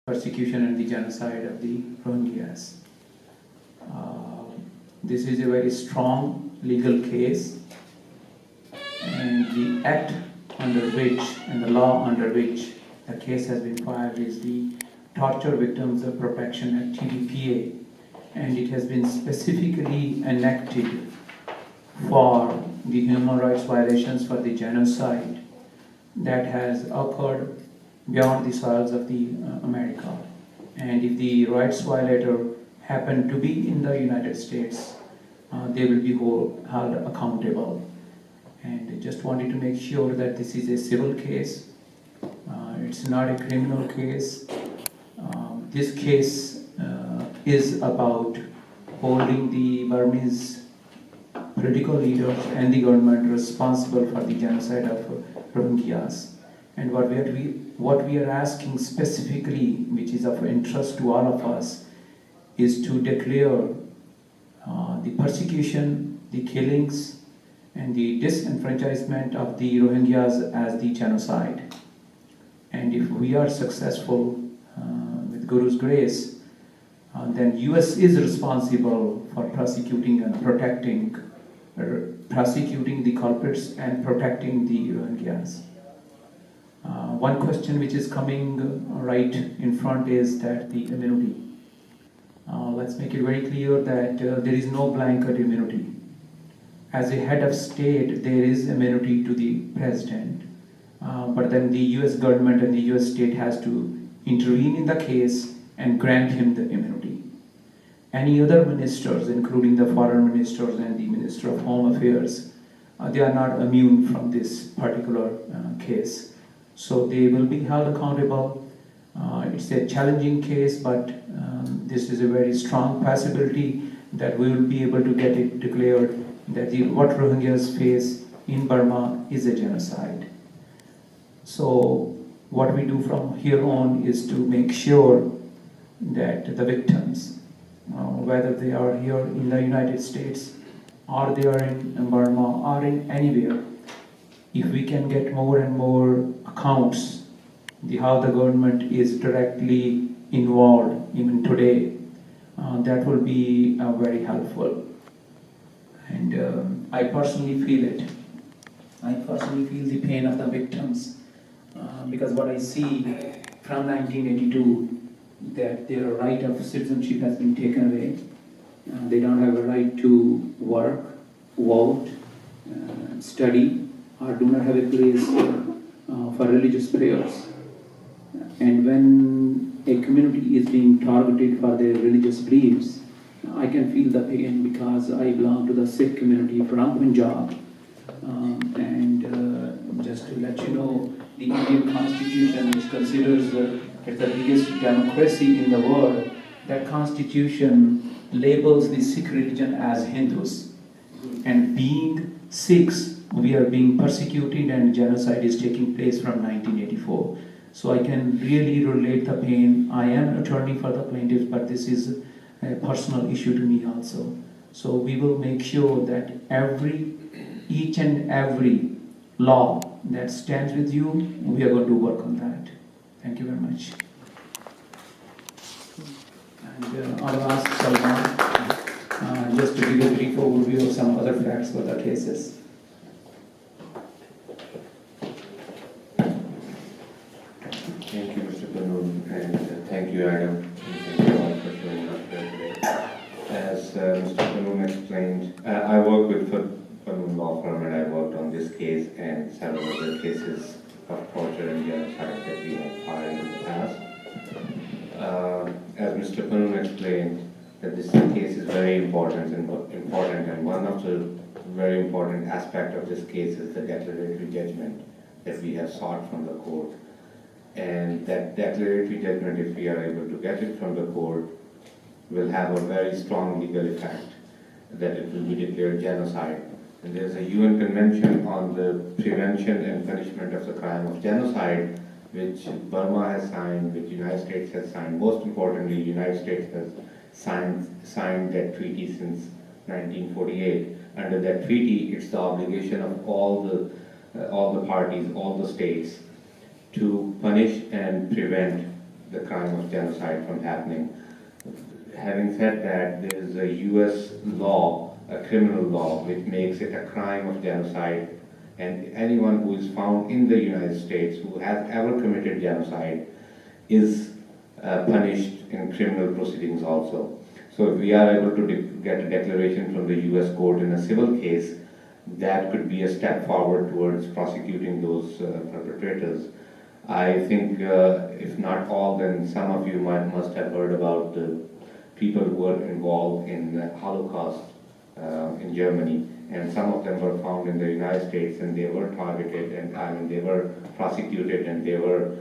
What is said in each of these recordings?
persecution and the genocide of the Rohingyas. This is a very strong legal case, and the act under which and the law under which the case has been filed is the Torture Victims of Protection Act, TVPA, and it has been specifically enacted for the human rights violations for the genocide that has occurred beyond the soils of the America. And if the rights violator happen to be in the United States, they will be held accountable. And I just wanted to make sure that this is a civil case. It's not a criminal case. This case is about holding the Burmese political leaders and the government responsible for the genocide of Rohingyas. And what we are asking specifically, which is of interest to all of us, is to declare the persecution, the killings, and the disenfranchisement of the Rohingyas as the genocide. And if we are successful with Guru's grace, then US is responsible for prosecuting and prosecuting the culprits and protecting the Rohingyas. One question which is coming right in front is that the immunity. Let's make it very clear that there is no blanket immunity. As a head of state, there is immunity to the president, but then the US government and the US state has to intervene in the case and grant him the immunity. Any other ministers, including the foreign ministers and the Minister of Home Affairs, they are not immune from this particular case. So they will be held accountable. It's a challenging case, but this is a very strong possibility that we will be able to get it declared that what Rohingyas face in Burma is a genocide. So what we do from here on is to make sure that the victims, whether they are here in the United States or they are in Burma or in anywhere, if we can get more and more accounts how the government is directly involved even today, that will be very helpful. And I personally feel it. I personally feel the pain of the victims because what I see from 1982, that their right of citizenship has been taken away. They don't have a right to work, vote, study, or do not have a place for religious prayers. And when a community is being targeted for their religious beliefs, I can feel the pain because I belong to the Sikh community from Punjab. And just to let you know, the Indian Constitution, which considers it's the biggest democracy in the world, that Constitution labels the Sikh religion as Hindus. And being Sikhs, we are being persecuted and genocide is taking place from 1984. So I can really relate the pain. I am an attorney for the plaintiffs, but this is a personal issue to me also. So we will make sure that each and every law that stands with you, we are going to work on that. Thank you very much. And I'll ask Salman just to give a brief overview of some other facts for the cases. Thank you, Mr. Pannoon, and thank you, Adam, and thank you all for showing up here today. As Mr. Pannoon explained, I work with Pannoon Law Firm, and I worked on this case and several other cases of torture and genocide that we have filed in the past. As Mr. Pannoon explained, that this case is very important, and one of the very important aspects of this case is the declaratory judgment that we have sought from the court. And that declaratory judgment, if we are able to get it from the court, will have a very strong legal effect that it will be declared genocide. And there is a UN Convention on the Prevention and Punishment of the Crime of Genocide, which Burma has signed, which the United States has signed. Most importantly, the United States has signed that treaty since 1948. Under that treaty, it's the obligation of all the parties, all the states, to punish and prevent the crime of genocide from happening. Having said that, there is a US law, a criminal law, which makes it a crime of genocide, and anyone who is found in the United States who has ever committed genocide is punished in criminal proceedings also. So if we are able to get a declaration from the US court in a civil case, that could be a step forward towards prosecuting those perpetrators. I think if not all, then some of you must have heard about the people who were involved in the Holocaust in Germany, and some of them were found in the United States, and they were targeted, and they were prosecuted, and they were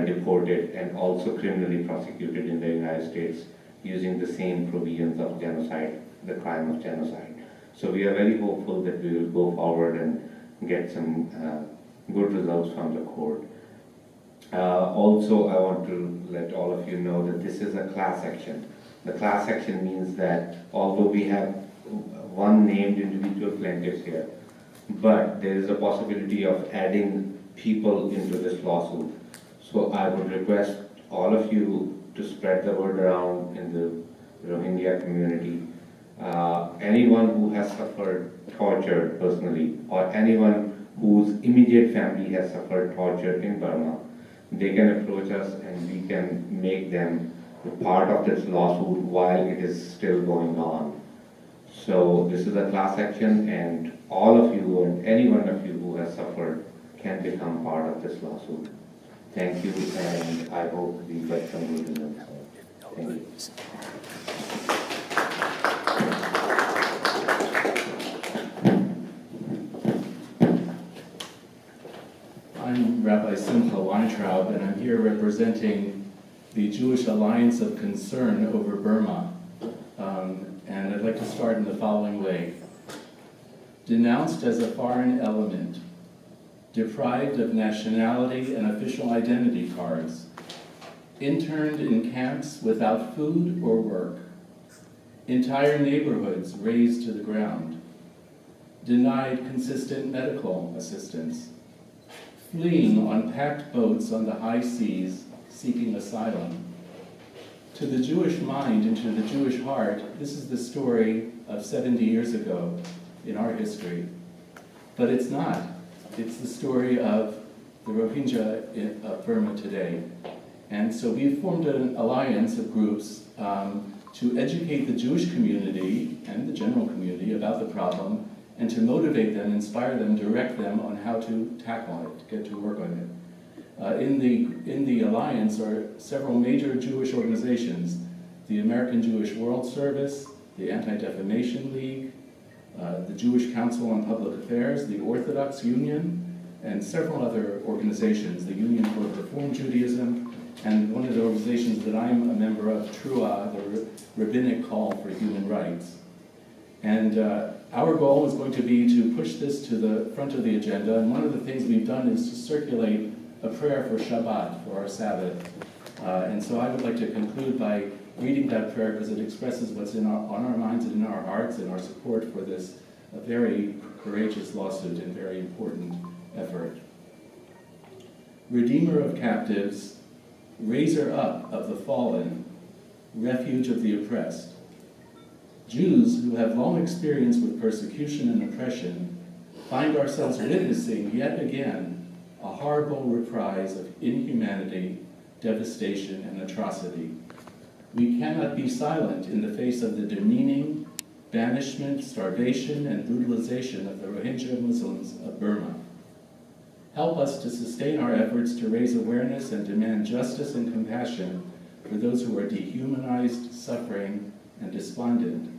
deported, and also criminally prosecuted in the United States using the same provisions of genocide, the crime of genocide. So we are very hopeful that we will go forward and get some good results from the court. Also, I want to let all of you know that this is a class action. The class action means that although we have one named individual plaintiff here, but there is a possibility of adding people into this lawsuit. So I would request all of you to spread the word around in the Rohingya community. Anyone who has suffered torture personally, or anyone whose immediate family has suffered torture in Burma, they can approach us and we can make them part of this lawsuit while it is still going on. So this is a class action, and all of you and any one of you who has suffered can become part of this lawsuit. Thank you, and I hope we get some good results. Thank you. I'm Rabbi Simcha Weintraub, and I'm here representing the Jewish Alliance of Concern over Burma. And I'd like to start in the following way. Denounced as a foreign element, deprived of nationality and official identity cards, interned in camps without food or work, entire neighborhoods razed to the ground, denied consistent medical assistance, fleeing on packed boats on the high seas, seeking asylum. To the Jewish mind and to the Jewish heart, this is the story of 70 years ago in our history. But it's not. It's the story of the Rohingya of Burma today. And so we've formed an alliance of groups to educate the Jewish community and the general community about the problem, and to motivate them, inspire them, direct them on how to tackle it, to get to work on it. In the alliance are several major Jewish organizations: the American Jewish World Service, the Anti-Defamation League, the Jewish Council on Public Affairs, the Orthodox Union, and several other organizations, the Union for Reform Judaism, and one of the organizations that I'm a member of, TRUA, the Rabbinic Call for Human Rights. And our goal is going to be to push this to the front of the agenda, and one of the things we've done is to circulate a prayer for Shabbat, for our Sabbath. And so I would like to conclude by reading that prayer because it expresses what's on our minds and in our hearts, and our support for this very courageous lawsuit and very important effort. Redeemer of captives, raiser up of the fallen, refuge of the oppressed. Jews who have long experience with persecution and oppression find ourselves witnessing yet again a horrible reprise of inhumanity, devastation, and atrocity. We cannot be silent in the face of the demeaning, banishment, starvation, and brutalization of the Rohingya Muslims of Burma. Help us to sustain our efforts to raise awareness and demand justice and compassion for those who are dehumanized, suffering, and despondent.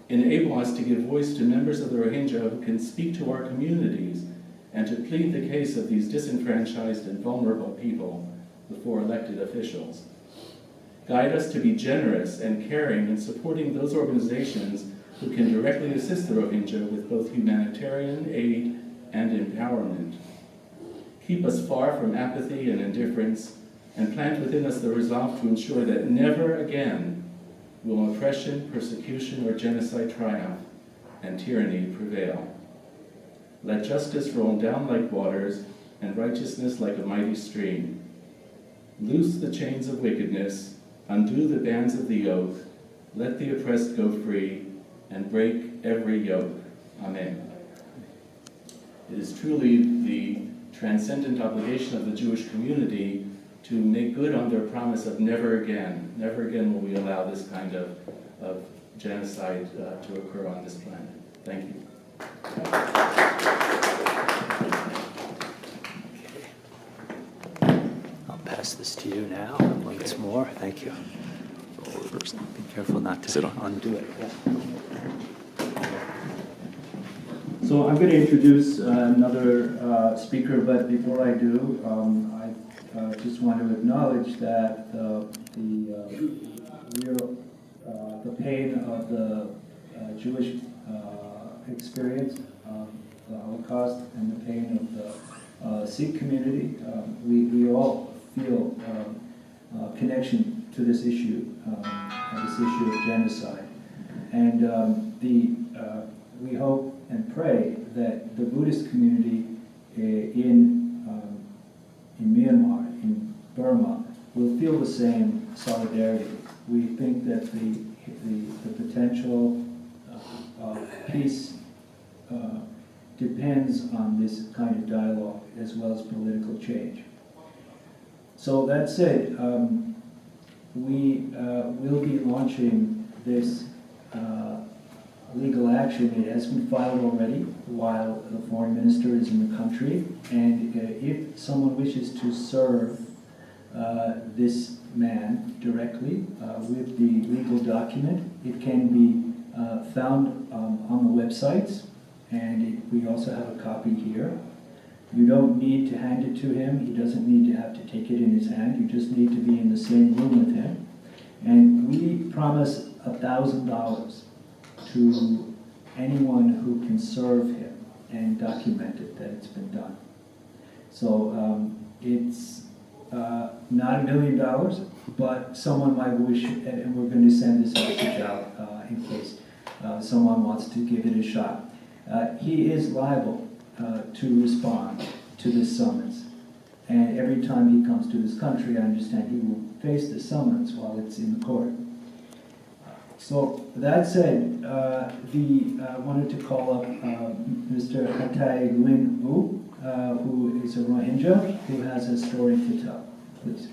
Enable us to give voice to members of the Rohingya who can speak to our communities and to plead the case of these disenfranchised and vulnerable people before elected officials. Guide us to be generous and caring in supporting those organizations who can directly assist the Rohingya with both humanitarian aid and empowerment. Keep us far from apathy and indifference, and plant within us the resolve to ensure that never again will oppression, persecution, or genocide triumph and tyranny prevail. Let justice roll down like waters and righteousness like a mighty stream. Loose the chains of wickedness, undo the bands of the yoke, let the oppressed go free, and break every yoke. Amen. It is truly the transcendent obligation of the Jewish community to make good on their promise of never again will we allow this kind of genocide to occur on this planet. Thank you. I'll pass this to you now, once more. Thank you. Be careful not to undo it. Yeah. So I'm going to introduce another speaker, but before I do, I just want to acknowledge that the pain of the Jewish experience of the Holocaust and the pain of the Sikh community, we all feel connection to this issue of genocide. And we hope and pray that the Buddhist community in Myanmar, in Burma, will feel the same solidarity. We think that the potential of peace depends on this kind of dialogue as well as political change. So that said, we will be launching this legal action. It has been filed already while the foreign minister is in the country, and if someone wishes to serve this man directly with the legal document, it can be found on the websites, and we also have a copy here. You don't need to hand it to him. He doesn't need to have to take it in his hand. You just need to be in the same room with him. And we promise $1,000 to anyone who can serve him and document it, that it's been done. So it's not $1 million, but someone might wish, and we're going to send this message out in case someone wants to give it a shot. He is liable to respond to this summons. And every time he comes to this country, I understand he will face the summons while it's in the court. So that said, I wanted to call up Mr. Hatay Nguyen U, who is a Rohingya, who has a story to tell. Please.